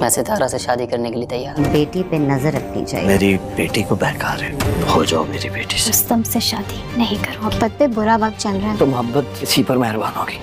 मैं सितारा से शादी करने के लिए तैयार हूँ। बेटी पे नजर रखनी चाहिए। मेरी बेटी को बहका रहे हो जाओ मेरी बेटी से। रुस्तम से शादी नहीं करूँ। मोहब्बत पे बुरा वक्त चल रहा है तो मोहब्बत इसी पर मेहरबान होगी।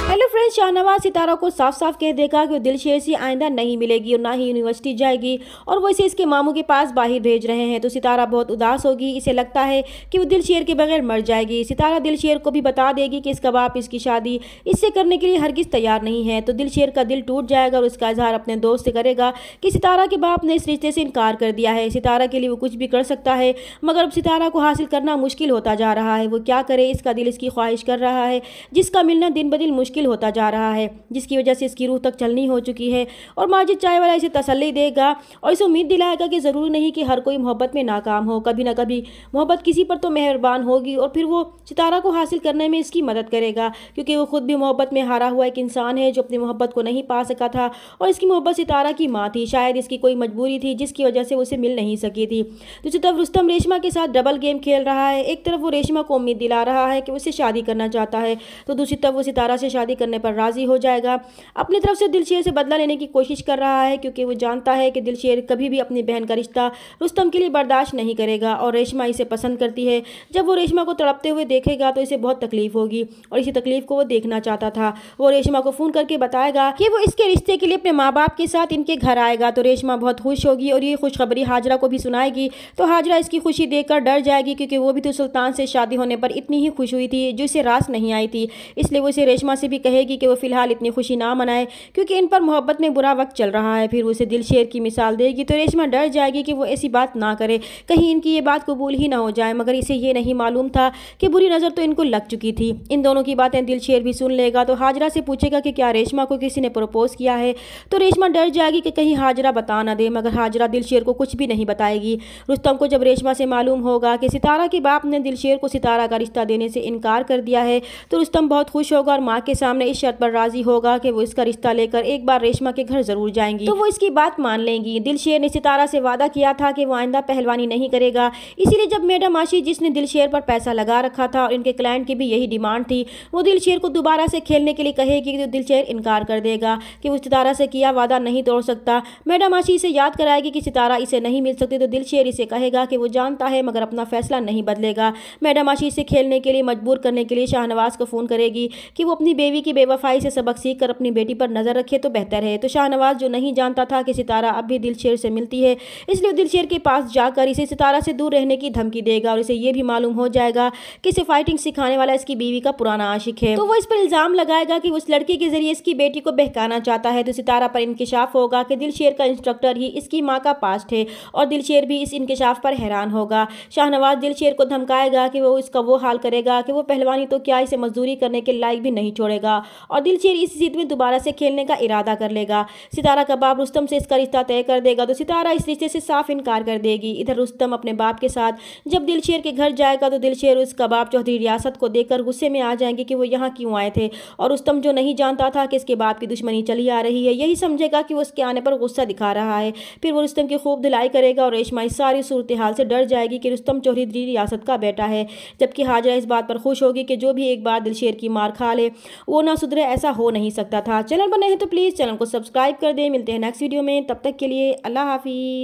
हेलो फ्रेंड्स, शाहनवाज सितारा को साफ साफ कह देगा कि वो दिलशेर से आइंदा नहीं मिलेगी और ना ही यूनिवर्सिटी जाएगी और वो इसे इसके मामू के पास बाहर भेज रहे हैं। तो सितारा बहुत उदास होगी। इसे लगता है कि वो दिलशेर के बगैर मर जाएगी। सितारा दिलशेर को भी बता देगी कि इसका बाप इसकी शादी इससे करने के लिए हरगिज तैयार नहीं है। तो दिलशेर का दिल टूट जाएगा और उसका इजहार अपने दोस्त से करेगा कि सितारा के बाप ने इस रिश्ते से इनकार कर दिया है। सितारा के लिए वो कुछ भी कर सकता है, मगर अब सितारा को हासिल करना मुश्किल होता जा रहा है। वो क्या करे, इसका दिल इसकी ख्वाहिश कर रहा है, जिसका मिलना दिन ब दिन मुश्किल होता जा रहा है, जिसकी वजह से इसकी रूह तक चलनी हो चुकी है। और माजिद चाय वाला इसे तसल्ली देगा और इसे उम्मीद दिलाएगा कि ज़रूरी नहीं कि हर कोई मोहब्बत में नाकाम हो, कभी ना कभी मोहब्बत किसी पर तो मेहरबान होगी और फिर वो सितारा को हासिल करने में इसकी मदद करेगा, क्योंकि वो खुद भी मोहब्बत में हारा हुआ एक इंसान है जो अपनी मोहब्बत को नहीं पा सका था। और इसकी मोहब्बत सितारा की माँ थी, शायद इसकी कोई मजबूरी थी जिसकी वजह से उसे मिल नहीं सकी थी। दूसरी तरफ रुस्तम रेशमा के साथ डबल गेम खेल रहा है। एक तरफ वो रेशमा को उम्मीद दिला रहा है कि उससे शादी करना चाहता है, तो दूसरी तरफ वो सितारा से शादी करने पर राजी हो जाएगा। अपनी तरफ से दिलशेर से बदला लेने की कोशिश कर रहा है, क्योंकि वो जानता है कि दिलशेर कभी भी अपनी बहन का रिश्ता रुस्तम के लिए बर्दाश्त नहीं करेगा और रेशमा इसे पसंद करती है। जब वो रेशमा को तड़पते हुए देखेगा तो इसे बहुत तकलीफ होगी और इसी तकलीफ को वो देखना चाहता था। वो रेशमा को फ़ोन करके बताएगा कि वो इसके रिश्ते के लिए अपने माँ बाप के साथ इनके घर आएगा। तो रेशमा बहुत खुश होगी और ये खुशखबरी हाजरा को भी सुनाएगी। तो हाजरा इसकी खुशी देखकर डर जाएगी, क्योंकि वो भी तो सुल्तान से शादी होने पर इतनी ही खुश हुई थी जो इसे रास नहीं आई थी। इसलिए वो इसे रेशमा से भी कहेगी कि वो फिलहाल इतनी खुशी ना मनाए, क्योंकि इन पर मोहब्बत में बुरा वक्त चल रहा है। फिर वो उसे दिलशेर की मिसाल देगी। तो रेशमा डर जाएगी कि वो ऐसी बात ना करे, कहीं इनकी ये बात कबूल ही ना हो जाए। मगर इसे ये नहीं मालूम था कि बुरी नज़र तो इनको लग चुकी थी। इन दोनों की बातें दिलशेर भी सुन लेगा। तो हाजरा से पूछेगा कि क्या रेशमा को किसी ने प्रपोज किया है। तो रेशमा डर जाएगी कि कहीं हाजरा बता ना दे, मगर हाजरा दिलशेर को कुछ भी नहीं बताएगी। रुस्तम को जब रेशमा से मालूम होगा कि सितारा के बाप ने दिलशेर को सितारा का रिश्ता देने से इनकार कर दिया है, तो रुस्तम बहुत खुश होगा और माँ के सामने इस शर्त पर राजी होगा कि वो इसका रिश्ता लेकर एक बार रेशमा के घर जरूर जाएंगी। तो वो इसकी बात मान लेंगी। दिलशेर ने सितारा से वादा किया था कि वो आइंदा पहलवानी नहीं करेगा, इसीलिए जब मैडम आशी, जिसने दिलशेर पर पैसा लगा रखा था और इनके क्लाइंट की भी यही डिमांड थी, वो दिलशेर को दोबारा से खेलने के लिए कहेगी तो दिलशेर इनकार कर देगा कि वो सितारा से किया वादा नहीं तोड़ सकता। मैडम आशी इसे याद कराएगी कि सितारा इसे नहीं मिल सकती, तो दिलशेर इसे कहेगा कि वो जानता है मगर अपना फैसला नहीं बदलेगा। मैडम आशी इसे खेलने के लिए मजबूर करने के लिए शाहनवाज को फ़ोन करेगी कि वो अपनी बेवी की बेवफाई से सबक सीख कर अपनी बेटी पर नज़र रखे तो बेहतर है। तो शाहनवाज, जो नहीं जानता था कि सितारा अब भी दिलशेर से मिलती है, इसलिए दिलशेर के पास जाकर इसे सितारा से दूर रहने की धमकी देगा और इसे ये भी मालूम हो जाएगा कि इसे फाइटिंग सिखाने वाला इसकी बीवी का पुराना आशिक है। तो वो इस पर इल्ज़ाम लगाएगा कि उस लड़की के जरिए इसकी बेटी को बहकाना चाहता है। तो सितारा पर इंकिशाफ होगा कि दिलशेर का इंस्ट्रक्टर ही इसकी माँ का पास्ट है और दिलशेर भी इस इंकिशाफ पर हैरान होगा। शाहनवाज दिलशेर को धमकाएगा कि वो इसका वो हाल करेगा कि वो पहलवानी तो क्या, इसे मजदूरी करने के लायक भी नहीं छोड़ेगा और दिलशेर इस जिद में दोबारा से खेलने का इरादा कर लेगा। सितारा का बाप रुस्तम से इसका रिश्ता तय कर देगा, तो सितारा इस रिश्ते से साफ इनकार कर देगी। इधर रुस्तम अपने बाप के साथ जब दिलशेर के घर जाएगा तो दिलशेर उसका बाप चौधरी रियासत को देखकर गुस्से में आ जाएंगे कि वो यहाँ क्यों आए थे। और रुस्तम, जो नहीं जानता था कि इसके बाप की दुश्मनी चली आ रही है, यही समझेगा कि वो उसके आने पर गुस्सा दिखा रहा है। फिर वो रुस्तम की खूब धुलाई करेगा और रेशमा इस सारी सूरत हाल से डर जाएगी कि रुस्तम चौधरी रियासत का बेटा है, जबकि हाजरा इस बात पर खुश होगी कि जो भी एक बार दिलशेर की मार खा ले वो ना सुधरे, ऐसा हो नहीं सकता था। चैनल पर नए हैं तो प्लीज़ चैनल को सब्सक्राइब कर दें। मिलते हैं नेक्स्ट वीडियो में, तब तक के लिए अल्लाह हाफिज़।